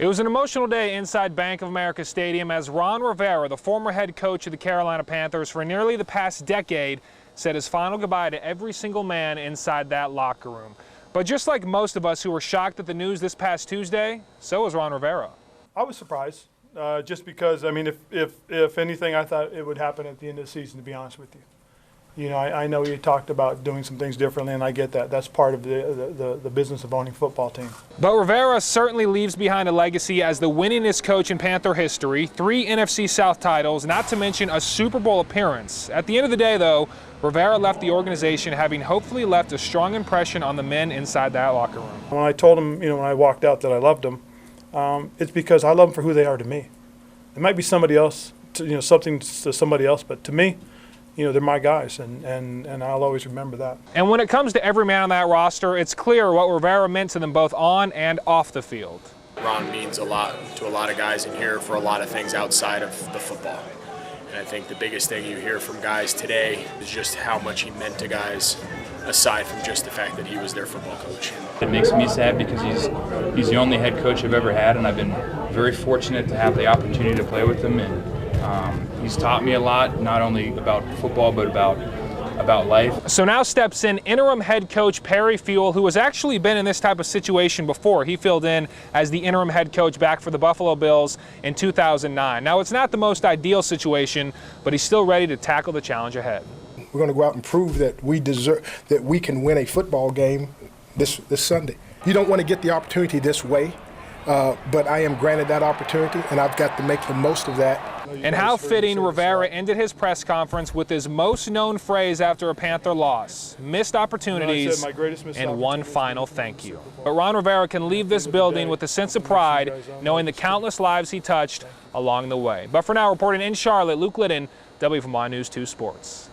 It was an emotional day inside Bank of America Stadium as Ron Rivera, the former head coach of the Carolina Panthers for nearly the past decade, said his final goodbye to every single man inside that locker room. But just like most of us who were shocked at the news this past Tuesday, so was Ron Rivera. I was surprised, just because, I mean, if anything, I thought it would happen at the end of the season, to be honest with you. You know, I know you talked about doing some things differently, and I get that. That's part of the business of owning a football team. But Rivera certainly leaves behind a legacy as the winningest coach in Panther history, 3 NFC South titles, not to mention a Super Bowl appearance. At the end of the day, though, Rivera left the organization having hopefully left a strong impression on the men inside that locker room. When I told them, you know, when I walked out that I loved them, it's because I love them for who they are to me. It might be somebody else, something to somebody else, but to me, you know, they're my guys, and I'll always remember that. And when it comes to every man on that roster, it's clear what Rivera meant to them both on and off the field. Ron means a lot to a lot of guys in here for a lot of things outside of the football. And I think the biggest thing you hear from guys today is just how much he meant to guys, aside from just the fact that he was their football coach. It makes me sad because he's the only head coach I've ever had, and I've been very fortunate to have the opportunity to play with him. And he's taught me a lot, not only about football, but about life. So now steps in interim head coach Perry Fuel, who has actually been in this type of situation before. He filled in as the interim head coach back for the Buffalo Bills in 2009. Now, it's not the most ideal situation, but he's still ready to tackle the challenge ahead. We're going to go out and prove that we can win a football game this Sunday. You don't want to get the opportunity this way, but I am granted that opportunity, and I've got to make the most of that. And how fitting Rivera ended his press conference with his most known phrase after a Panther loss: missed opportunities and one final thank you. But Ron Rivera can leave this building with a sense of pride, knowing the countless lives he touched along the way. But for now, reporting in Charlotte, Luke Liddon, WFMY News 2 Sports.